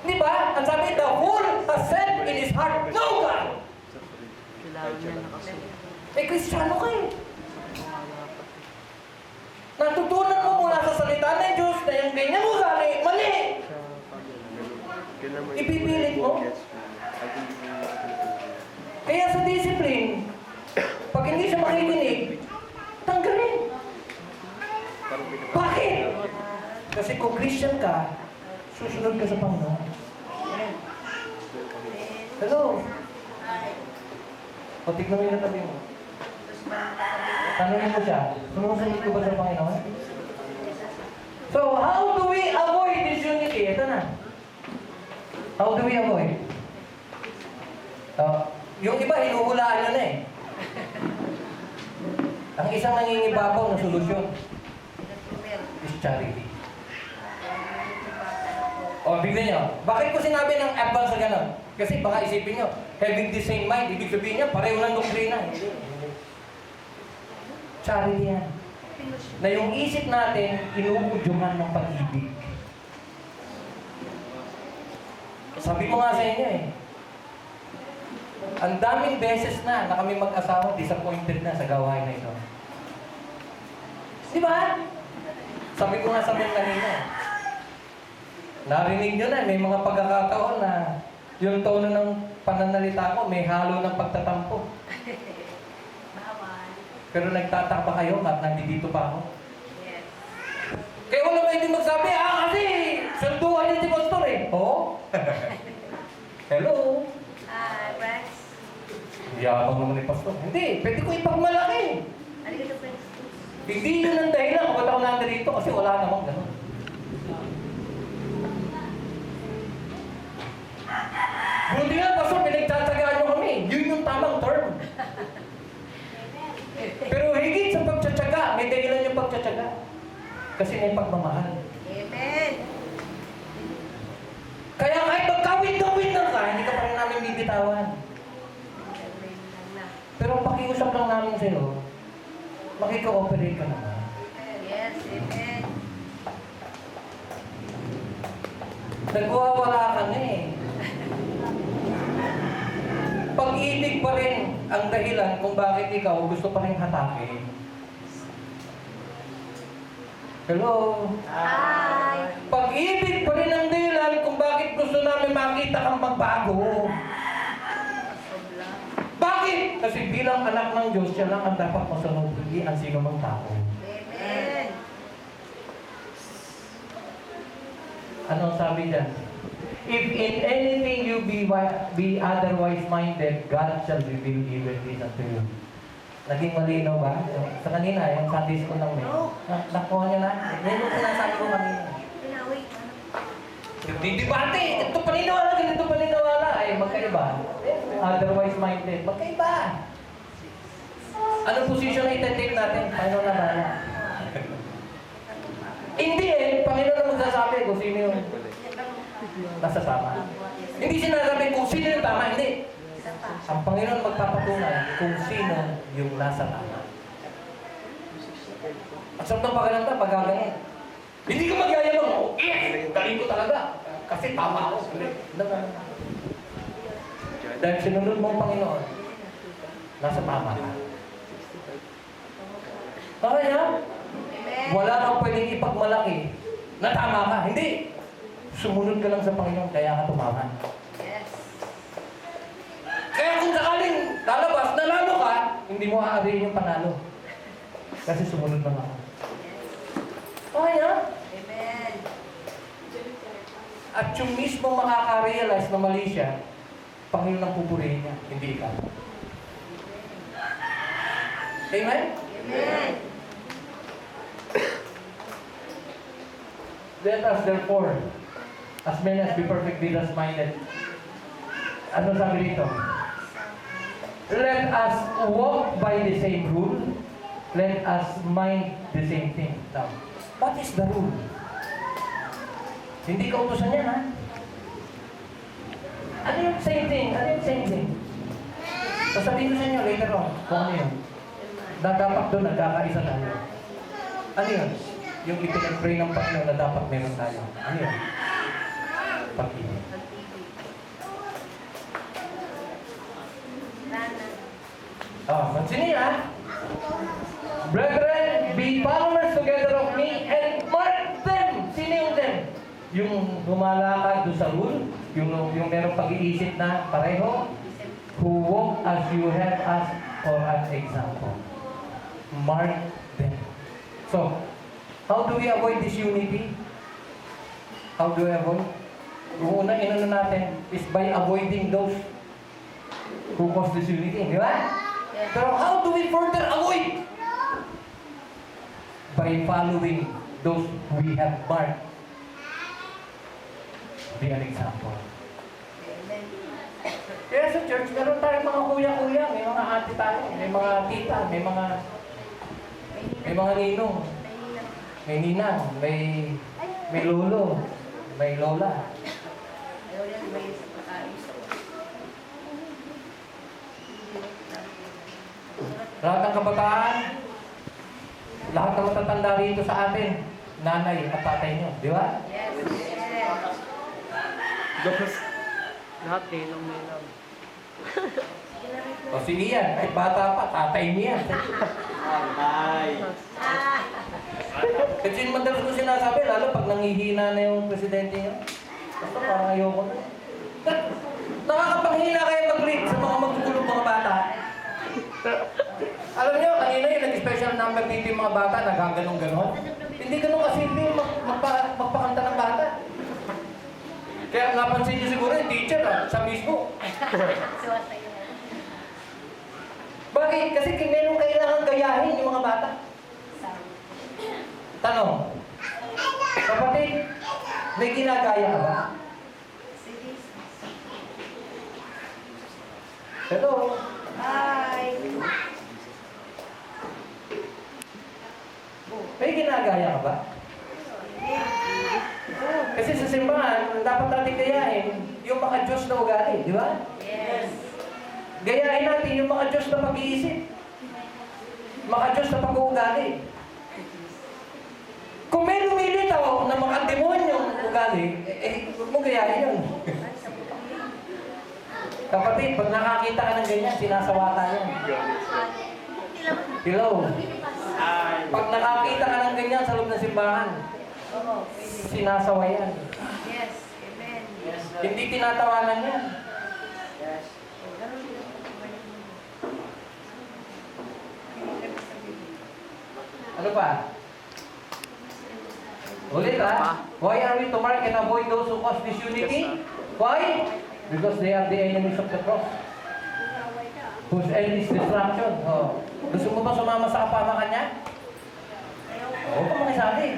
Di ba? Ang sabi, the fool has said in his heart, no God! Kailangan niya na kasi. Eh, Kristiyano ka eh. Natutunan mo mula sa salita ng Diyos na yung ganyan ugali, mali! Ipipilit mo. Kaya sa discipline, pag hindi siya makikinig, tanggalin. Bakit? Kasi kung Christian ka, susunod ka sa Panginoon. Hello? O, tignan mo yung natabi mo. Tanungin mo siya, sumusunod ko ba sa Panginoon? So, how do we avoid disunity? Ito na. How do we avoid? Yung iba, hinuhulaan yun eh. Ang isang nangingibabaw na solusyon is charity. O, bigyan nyo. Bakit ko sinabi ng advance na gano'n? Kasi baka isipin nyo, having the same mind, ibig sabihin niya, pareho ng doktrina. Charity yan. Na yung isip natin, inuudyungan ng pag-ibig. Sabi ko nga sa inyo eh, ang daming beses na kami mag-asawa, disappointed na sa gawain na ito. Di ba? Sabi ko nga sa mga kanina, narinig nyo na, may mga pagkakataon na yung tono ng pananalita ko, may halo ng pagtatampo. Pero nagtatakpa kayo at nandito pa ako. Yes. Kaya wala ba hindi magsabi, kasi sunduan niya si Pastor eh. Oo? Hello? Hi, Rex. Yabang naman ni Pastor. Hindi, pwede ko ipagmalaki. Arigato, Rex. Hindi yun ang dahilan kung ba't ako nandito kasi wala namang ganun. Buti nga, Pastor, pinagtatagaan nyo kami. Yun yung tamang term. Pero higit sa pagtsatsaga, may dahilan yung pagtsatsaga. Kasi may pagmamahal. Amen. Kaya kahit magkawin-kawin lang ka, hindi ka pa rin namin bibitawan. Pero ang pakiusap lang namin sa'yo, makika-operate ka naman. Yes, amen. Nagwawala ka na eh. Pag-ibig pa rin ang dahilan kung bakit ikaw gusto pa rin hatakin. Hello? Hi. Pag-ibig pa rin ang dahilan kung bakit gusto namin makita kang magbago. Bakit? Kasi bilang anak ng Diyos, siya lang ang dapat masunod, hindi ang sino mang tao. Amen. Ano sabi dyan? If in anything you be otherwise minded, God shall reveal even this unto you. Naging malinaw ba? Sa kanina, yung Sunday school lang nakuha niya na? Yan yung sinasabi ko kanina. Pinaway. Dibate! Ito paniniwala, ganito paniniwala. Ay, magkaiba. Otherwise minded. Magkaiba. Anong position na itetake natin? Panginoon na bala. Hindi eh. Panginoon na magsasabi kung sino yung nasa tama. Hindi sinasabi kung sino yung tama. Hindi. Ang Panginoon magpapatunay kung sino yung nasa tama. At sa mga pakiramdam, pagkaganin. Hindi ko magyayabang. Yes! Galing ko talaga. Kasi tama ako. Dahil sinunod mo ang Panginoon, nasa tama ka. Kaya, wala kang pwedeng ipagmalaki na tama ka. Hindi. Sumunod ka lang sa Panginoon, kaya ka tumama. Yes. Kaya kung sakaling lalabas, nanalo ka, hindi mo aarihin yung panalo. Kasi sumunod lang ako. Kaya, Amen. at yung mismo makaka-realize na mali siya, Panginoon ang pupurihin niya, hindi ikaw. Amen? Amen. Let us therefore, as many as be perfect, be thus-minded. Ano sabi dito? Let us walk by the same rule. Let us mind the same thing. Now, what is the rule? Hindi ka utusan yan, ha? Ano yung same thing? Ano yung same thing? Sasabihin ko sa inyo later on kung ano yun. Na dapat doon nagkakaisa tayo. Ano yun? Yung ipinag-pray ng Panginoon na dapat meron tayo. Ano yun? pag-ibig. Pag-ibig. Nana. Mansini ha? Brethren, be followers together of me and mark them. Sino yung them? Yung lumalakad doon sa rule, yung merong pag-iisip na pareho, who walk as you have us for an example. Mark them. So, how do we avoid disunity? How do we avoid? Yung unang inano natin is by avoiding those who cause disunity, di ba? Pero how do we further avoid? By following those we have marked. Be an example. Amen. Kaya sa church, meron tayong mga kuya-kuya, may mga ate tayo, may mga tita, may mga ninong, may ninang, may lolo, may lola. Ayaw yan, may pag-ayos. Lahat ng kabataan, lahat ng matatanda rito sa atin, nanay at tatay nyo, di ba? Yes. Yes. Dos. Lahat eh, nung may love. O si Ian, kahit bata pa, tatay niya. Kasi madalas ko sinasabi, lalo pag nangihina na yung presidente niya. Basta parang ayoko na. Nakakapanghina kayo mag-lead sa mga magugulong mga bata. Alam niyo, kanina yung nag-special number dito yung mga bata, nagaganong-ganon. Hindi ganun kasimple magpakanta ng bata. Kaya napansin niyo siguro yung teacher sa mismo. Suwasayo. Bakit? Kasi meron kailangan gayahin yung mga bata. Tanong, kapatid, may ginagaya ka ba? Sige. Hello? Hi. May ginagaya ka ba? Kasi sa simbahan, dapat natin gayahin yung mga Diyos na ugali, di ba? Yes. Gayahin natin yung mga Diyos na pag-iisip. Mga Diyos na pag-uugali. Kung may lumilitaw na mga demonyong ugali, huwag mo gayahin yun. Kapatid, pag nakakita ka ng ganyan, sinasawata yan. Hello? Pag nakakita ka ng ganyan sa loob ng simbahan, Oo, pwede. sinasawa yan. Yes. Amen. Hindi tinatawanan yan. Ganun din ako. Ano pa? Ulit ha? Why are we to mark and avoid those who cause disunity? Why? Because they are the enemies of the cross. Whose end is destruction. Oh. Gusto mo ba sumama sa kapamakan niya? Oo, kumakisali.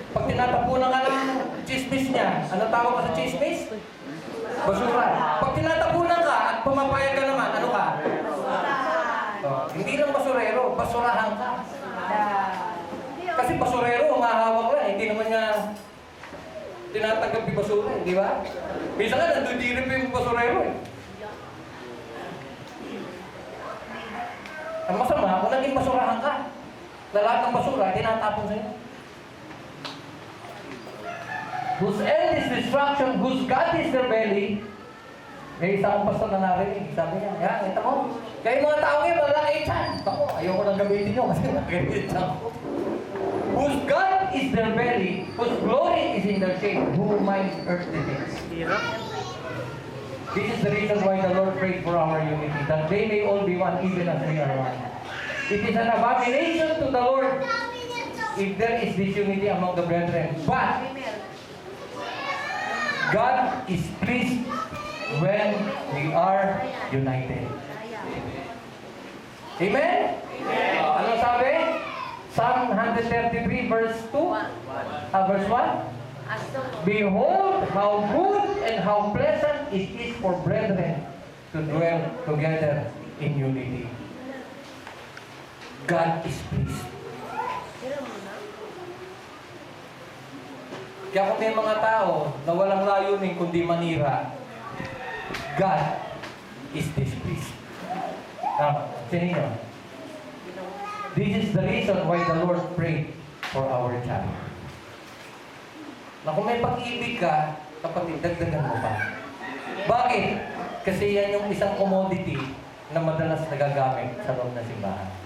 Pag tinatapunan ka ng chismis niya, ano tawag ka sa chismis? Basura. Pag tinatapunan ka at pumapayag ka naman, ano ka? Oh, hindi lang basurero, basurahan ka. Kasi basurero, umahawak lang, hindi naman niya tinatanggap yung basura, di ba? Minsan nga, nandudirip yung basurero eh. Ang masama, kung naging basurahan ka, na lahat ng basura, tinatapon sa'yo. Whose end is destruction, whose God is their belly. May isa akong pastor na narinig, sabi niya, yan, kita mo, kayo mga tao ngayon, malaki chan. Ako, ayoko nang gamitin nyo kasi nakagamitin chan ko. Whose God is their belly, whose glory is in their shade, who minds earthly things. Hirap. This is the reason why the Lord prayed for our unity, that they may all be one, even as we are one. It is an abomination to the Lord if there is disunity among the brethren. But God is pleased when we are united. Amen? Ano sabi? Psalm 133 verse 2? Verse 1? Behold, how good and how pleasant it is for brethren to dwell together in unity. God is pleased. Kaya kung may mga tao na walang layunin kundi manira, God is displeased. Sino? This is the reason why the Lord prayed for our child. Na kung may pag-ibig ka, kapatid, dagdagan mo pa. Bakit? Kasi yan yung isang commodity na madalas nagagamit sa loob ng simbahan.